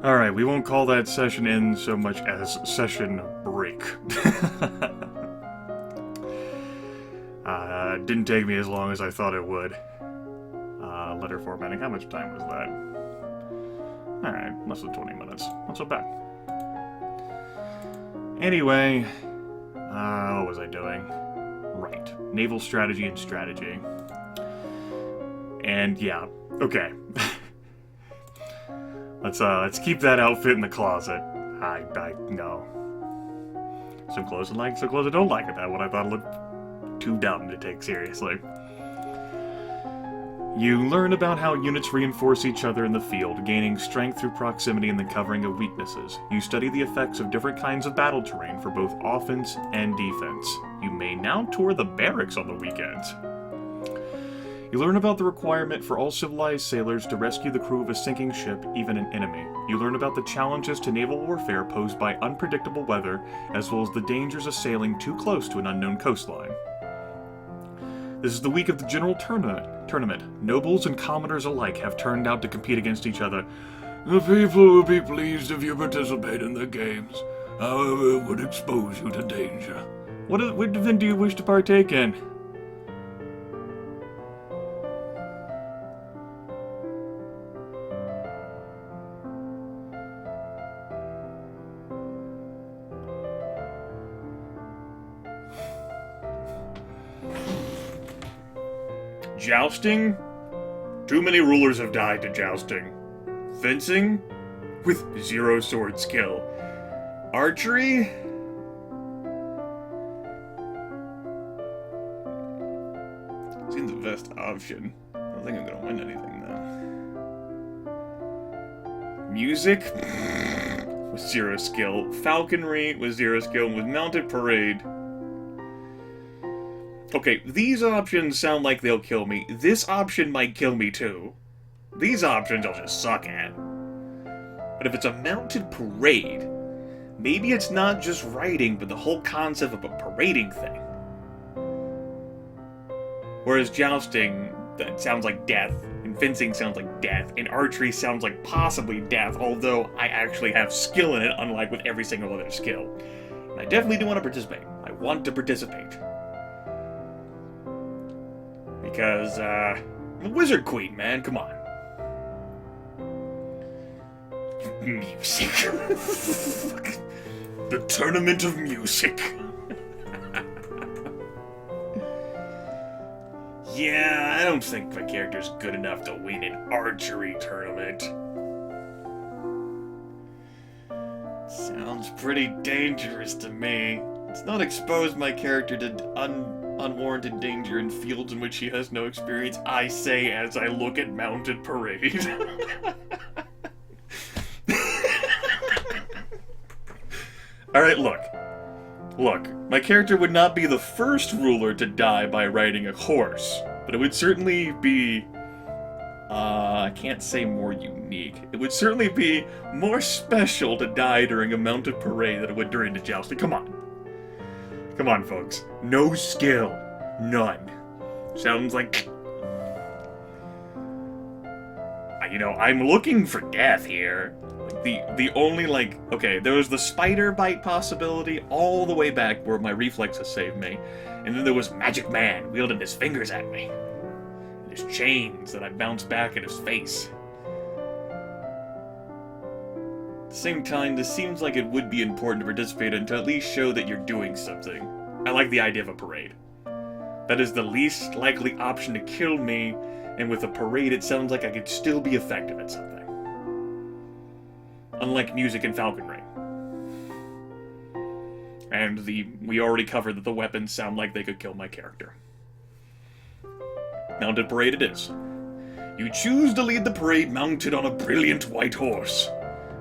Alright, we won't call that session in so much as session break. Didn't take me as long as I thought it would. Letter formatting, how much time was that? Alright, less than 20 minutes. Not so bad. Anyway, what was I doing? Right, naval strategy and strategy. And yeah, okay. Let's keep that outfit in the closet. I no. Some clothes I like, some clothes I don't like. About what I thought looked too dumb to take seriously. You learn about how units reinforce each other in the field, gaining strength through proximity and the covering of weaknesses. You study the effects of different kinds of battle terrain for both offense and defense. You may now tour the barracks on the weekends. You learn about the requirement for all civilized sailors to rescue the crew of a sinking ship, even an enemy. You learn about the challenges to naval warfare posed by unpredictable weather, as well as the dangers of sailing too close to an unknown coastline. This is the week of the general tournament. Nobles and commoners alike have turned out to compete against each other. The people will be pleased if you participate in the games. However, it would expose you to danger. What event do you wish to partake in? Jousting? Too many rulers have died to jousting. Fencing? With 0 sword skill. Archery? Seems the best option. I don't think I'm gonna win anything, though. Music? With 0 skill. Falconry with 0 skill. And with mounted parade. Okay, these options sound like they'll kill me. This option might kill me too. These options I'll just suck at. But if it's a mounted parade, maybe it's not just riding, but the whole concept of a parading thing. Whereas jousting, that sounds like death, and fencing sounds like death, and archery sounds like possibly death, although I actually have skill in it, unlike with every single other skill. And I definitely do want to participate. I want to participate. Because, I'm a wizard queen, man, come on. Music. The tournament of music. Yeah, I don't think my character's good enough to win an archery tournament. Sounds pretty dangerous to me. Let's not expose my character to unwarranted danger in fields in which he has no experience, I say as I look at mounted parade. Alright, look, my character would not be the first ruler to die by riding a horse, but it would certainly be, I can't say more unique. It would certainly be more special to die during a mounted parade than it would during the jousting. Come on, folks. No skill. None. Sounds like... You know, I'm looking for death here. Like, the only, like... Okay, there was the spider bite possibility all the way back where my reflexes saved me. And then there was Magic Man wielding his fingers at me. And his chains that I bounced back at his face. At the same time, this seems like it would be important to participate in to at least show that you're doing something. I like the idea of a parade. That is the least likely option to kill me, and with a parade it sounds like I could still be effective at something. Unlike music and falconry. And we already covered that the weapons sound like they could kill my character. Mounted parade it is. You choose to lead the parade mounted on a brilliant white horse.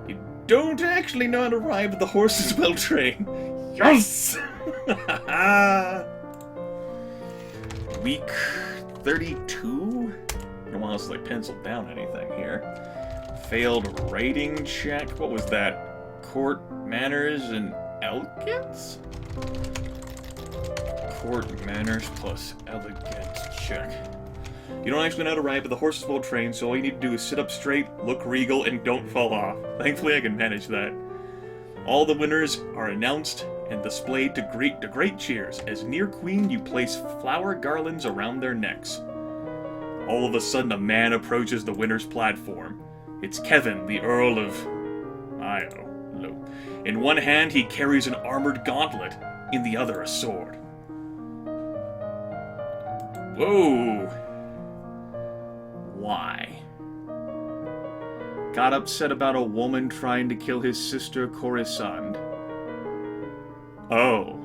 You don't actually know how to ride, but the horse is well trained. Yes! Week 32? I don't want us to like pencil down anything here. Failed rating check. What was that? Court manners and elegance? Court manners plus elegance check. You don't actually know how to ride, but the horse is well trained, so all you need to do is sit up straight, look regal, and don't fall off. Thankfully, I can manage that. All the winners are announced and displayed to great cheers. As near queen, you place flower garlands around their necks. All of a sudden, a man approaches the winner's platform. It's Kevin, the Earl of... In one hand, he carries an armored gauntlet, in the other a sword. Whoa! Why? Got upset about a woman trying to kill his sister Coruscant. Oh.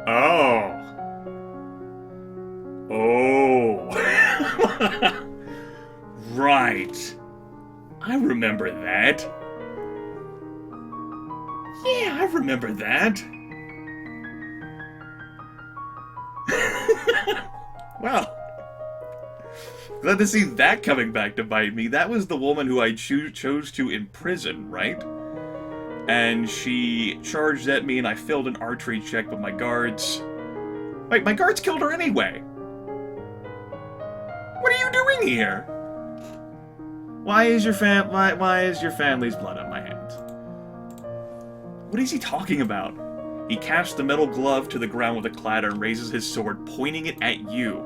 Oh. Oh. Right. I remember that. Yeah, I remember that. Well, glad to see that coming back to bite me. That was the woman who I chose to imprison, right? And she charged at me and I failed an archery check, but my guards... Wait, my guards killed her anyway! What are you doing here? Why is your family's blood on my hands? What is he talking about? He casts the metal glove to the ground with a clatter and raises his sword, pointing it at you.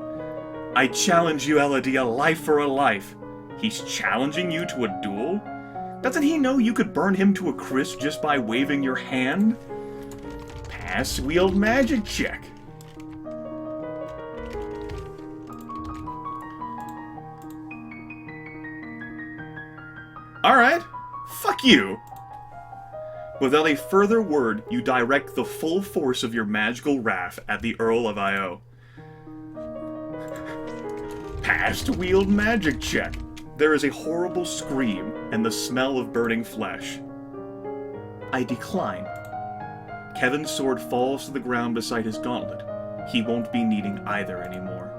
I challenge you, Elodie, a life for a life. He's challenging you to a duel? Doesn't he know you could burn him to a crisp just by waving your hand? Pass wield magic check. Alright, fuck you! Without a further word, you direct the full force of your magical wrath at the Earl of Io. Passed wield magic check. There is a horrible scream and the smell of burning flesh. I decline. Kevin's sword falls to the ground beside his gauntlet. He won't be needing either anymore.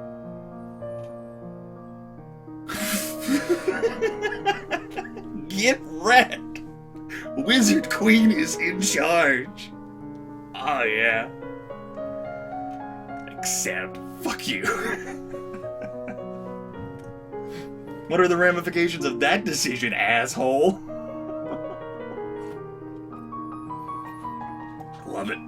Get wrecked! Wizard Queen is in charge! Oh yeah. Except, fuck you. What are the ramifications of that decision, asshole? Love it.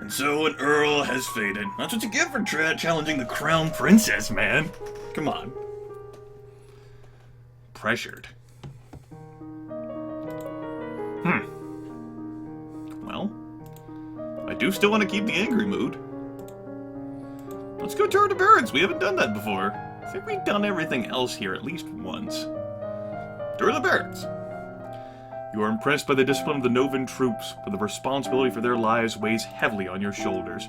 And so an earl has faded. That's what you get for challenging the crown princess, man. Come on. Pressured. Well, I do still want to keep the angry mood. Let's go tour the barracks. We haven't done that before. I think we've done everything else here at least once. Tour the barracks. You are impressed by the discipline of the Novan troops, but the responsibility for their lives weighs heavily on your shoulders.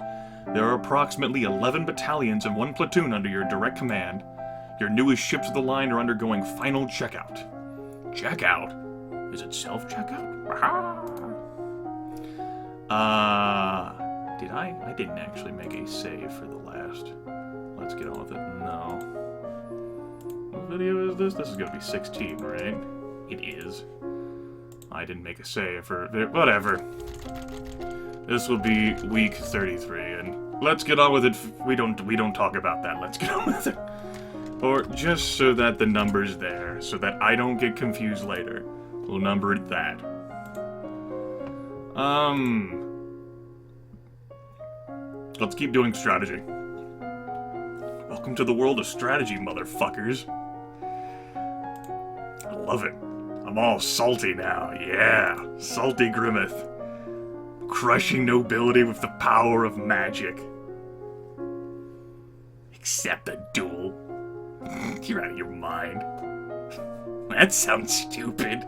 There are approximately 11 battalions and 1 platoon under your direct command. Your newest ships of the line are undergoing final checkout. Checkout? Is it self-checkout? Did I? I didn't actually make a save for the last. Let's get on with it. No. What video is this? This is gonna be 16, right? It is. I didn't make a save for... Whatever. This will be week 33, and let's get on with it. We don't talk about that. Let's get on with it. Or just so that the number's there, so that I don't get confused later. We'll number it that. Let's keep doing strategy. Welcome to the world of strategy, motherfuckers. I love it. I'm all salty now, yeah. Salty Grimith. Crushing nobility with the power of magic. Except a duel. You're out of your mind. That sounds stupid.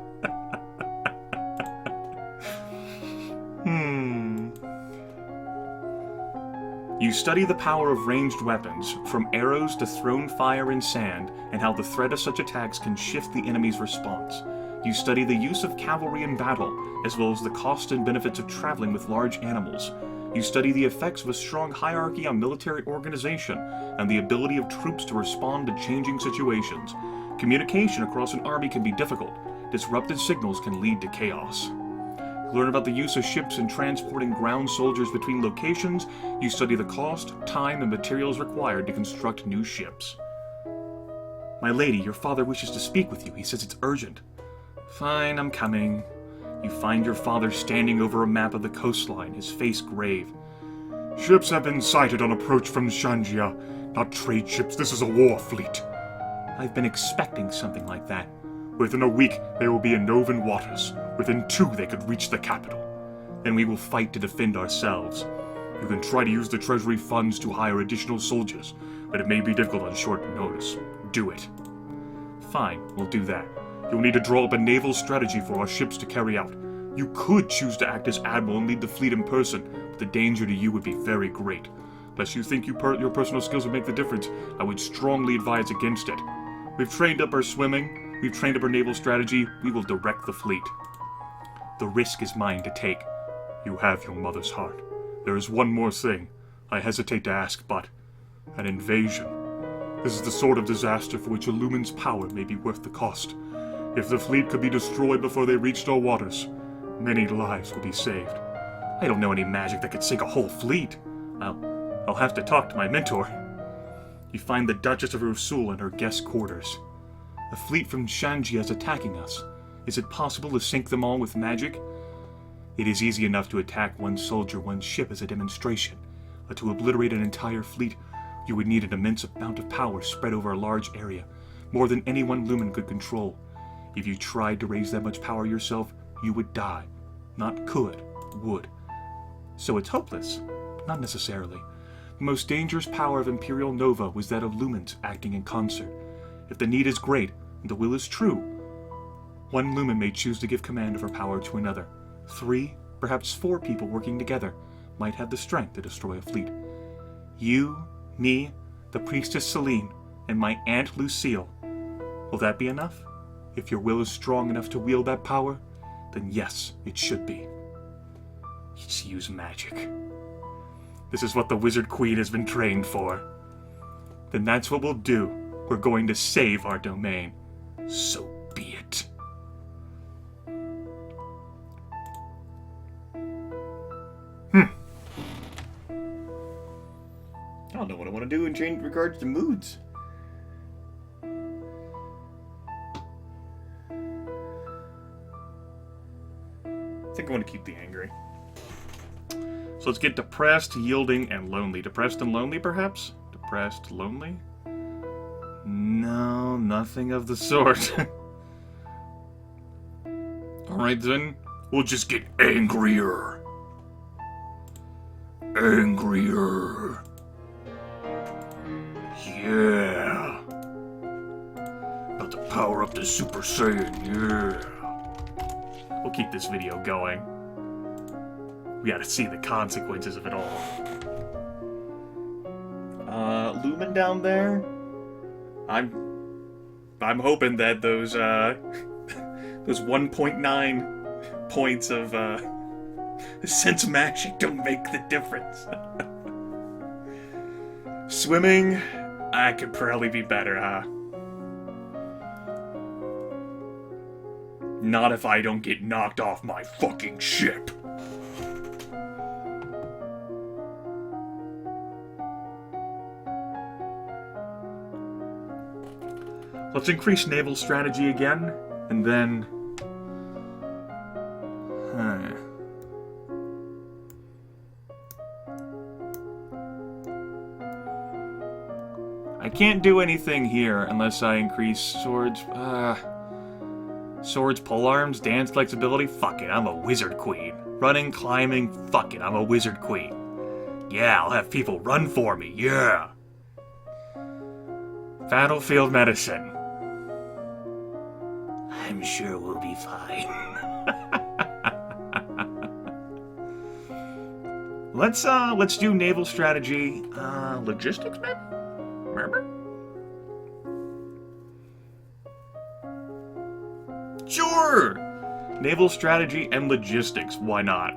You study the power of ranged weapons, from arrows to thrown fire and sand, and how the threat of such attacks can shift the enemy's response. You study the use of cavalry in battle, as well as the cost and benefits of traveling with large animals. You study the effects of a strong hierarchy on military organization, and the ability of troops to respond to changing situations. Communication across an army can be difficult. Disrupted signals can lead to chaos. You learn about the use of ships in transporting ground soldiers between locations. You study the cost, time, and materials required to construct new ships. My lady, your father wishes to speak with you. He says it's urgent. Fine, I'm coming. You find your father standing over a map of the coastline, his face grave. Ships have been sighted on approach from Shanjia. Not trade ships, this is a war fleet. I've been expecting something like that. Within a week, they will be in Novan waters. Within 2, they could reach the capital. Then we will fight to defend ourselves. You can try to use the treasury funds to hire additional soldiers, but it may be difficult on short notice. Do it. Fine, we'll do that. You'll need to draw up a naval strategy for our ships to carry out. You could choose to act as admiral and lead the fleet in person, but the danger to you would be very great. Unless you think your personal skills would make the difference, I would strongly advise against it. We've trained up our swimming, we've trained up our naval strategy, we will direct the fleet. The risk is mine to take. You have your mother's heart. There is one more thing. I hesitate to ask, but an invasion. This is the sort of disaster for which a lumen's power may be worth the cost. If the fleet could be destroyed before they reached our waters, many lives will be saved. I don't know any magic that could sink a whole fleet. I'll have to talk to my mentor. You find the Duchess of Rusul in her guest quarters. A fleet from Shanjia is attacking us. Is it possible to sink them all with magic? It is easy enough to attack one soldier, one ship as a demonstration, but to obliterate an entire fleet, you would need an immense amount of power spread over a large area, more than any one lumen could control. If you tried to raise that much power yourself, you would die. Not could, would. So it's hopeless? Not necessarily. The most dangerous power of Imperial Nova was that of lumens acting in concert. If the need is great, and the will is true, one lumen may choose to give command of her power to another. 3, perhaps 4 people working together might have the strength to destroy a fleet. You, me, the priestess Celine, and my Aunt Lucille. Will that be enough? If your will is strong enough to wield that power, then yes, it should be. Just use magic. This is what the Wizard Queen has been trained for. Then that's what we'll do. We're going to save our domain. So be it. I don't know what I want to do in regards to moods. I think I want to keep the angry. So let's get depressed, yielding, and lonely. Depressed and lonely, perhaps? Depressed, lonely? No, nothing of the sort. Alright then, we'll just get angrier. Angrier. Yeah. About to power up the Super Saiyan, yeah. We'll keep this video going. We gotta see the consequences of it all. Lumen down there? I'm hoping that those, those 1.9 points of, sense magic don't make the difference. Swimming, I could probably be better, huh? Not if I don't get knocked off my fucking ship. Let's increase naval strategy again, and then... I can't do anything here unless I increase swords, swords, polearms, dance flexibility. Fuck it, I'm a wizard queen. Running, climbing, fuck it, I'm a wizard queen. Yeah, I'll have people run for me, yeah. Battlefield medicine. I'm sure we'll be fine. Let's do naval strategy. Logistics, maybe? Remember? Sure! Naval strategy and logistics, why not?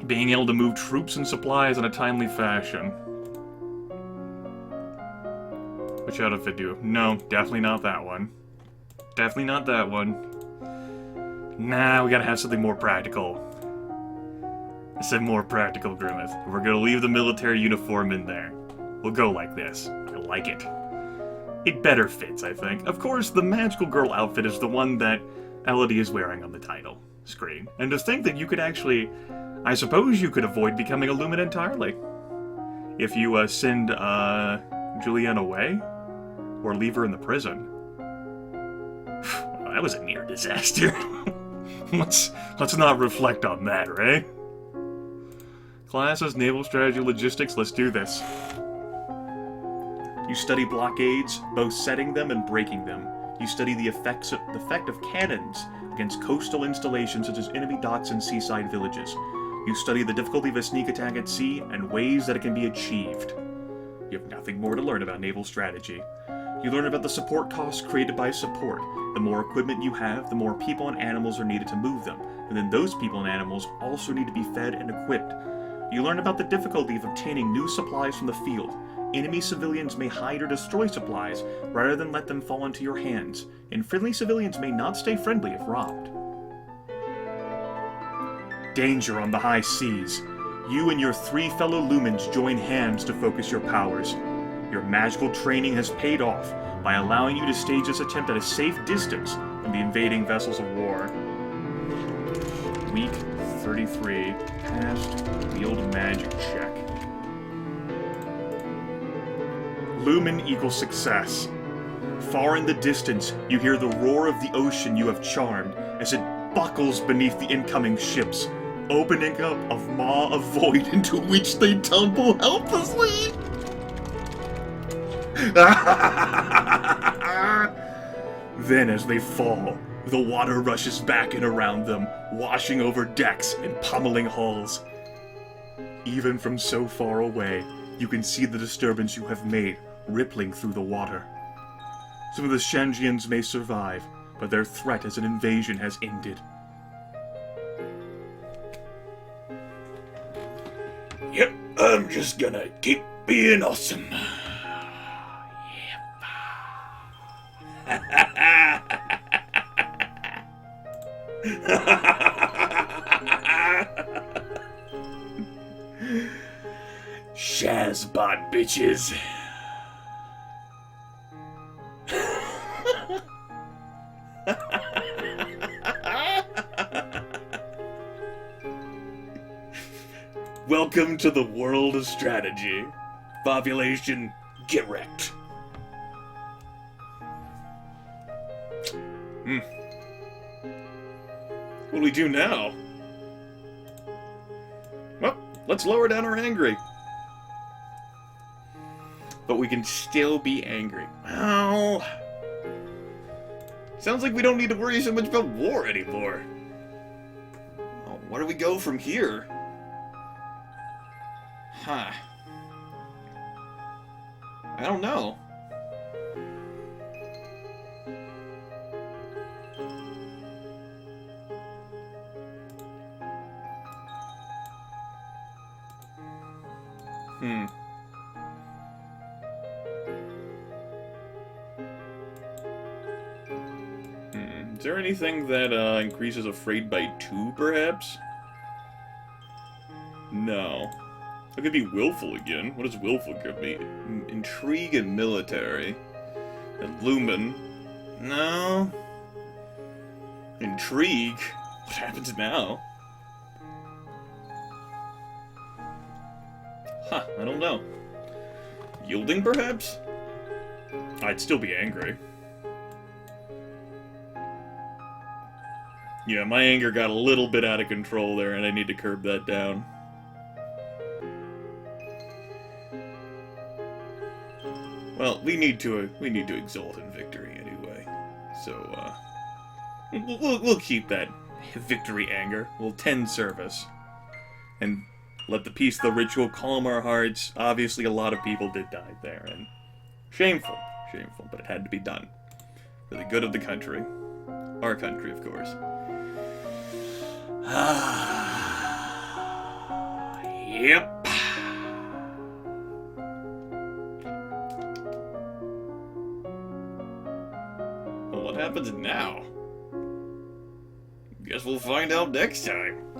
Being able to move troops and supplies in a timely fashion. Which outfit do? No, definitely not that one. Definitely not that one. Nah, we gotta have something more practical. I said more practical, Grimith. We're gonna leave the military uniform in there. We'll go like this. I like it. It better fits, I think. Of course, the magical girl outfit is the one that Elodie is wearing on the title screen. And to think that you could actually... I suppose you could avoid becoming a Lumen entirely. If you send Julianne away? Or leave her in the prison? Well, that was a near disaster. Let's not reflect on that, right? Classes, naval strategy, logistics, let's do this. You study blockades, both setting them and breaking them. You study the effect of cannons against coastal installations such as enemy docks and seaside villages. You study the difficulty of a sneak attack at sea and ways that it can be achieved. You have nothing more to learn about naval strategy. You learn about the support costs created by support. The more equipment you have, the more people and animals are needed to move them, and then those people and animals also need to be fed and equipped. You learn about the difficulty of obtaining new supplies from the field. Enemy civilians may hide or destroy supplies rather than let them fall into your hands, and friendly civilians may not stay friendly if robbed. Danger on the high seas. You and your 3 fellow Lumens join hands to focus your powers. Your magical training has paid off by allowing you to stage this attempt at a safe distance from the invading vessels of war. Week 33. Passed. Wield magic check. Lumen equals success. Far in the distance, you hear the roar of the ocean you have charmed as it buckles beneath the incoming ships, opening up a maw of void into which they tumble helplessly. Then as they fall, the water rushes back and around them, washing over decks and pummeling hulls. Even from so far away, you can see the disturbance you have made rippling through the water. Some of the Shanjians may survive, but their threat as an invasion has ended. Yep, I'm just gonna keep being awesome. Shazbot bitches. Welcome to the world of strategy. Population, get wrecked. What do we do now? Well, let's lower down our angry. But we can still be angry. Well, sounds like we don't need to worry so much about war anymore. Oh, where do we go from here? Huh. I don't know. Is there anything that increases afraid by 2, perhaps? No. It could be willful again. What does willful give me? Intrigue and military. And lumen. No. Intrigue? What happens now? Huh, I don't know. Yielding, perhaps? I'd still be angry. Yeah, my anger got a little bit out of control there, and I need to curb that down. Well, we need to exult in victory anyway. So, we'll keep that victory anger. We'll tend service. And let the peace of the ritual calm our hearts. Obviously, a lot of people did die there, and shameful, but it had to be done. For the good of the country. Our country, of course. Yep. Well, what happens now? Guess we'll find out next time.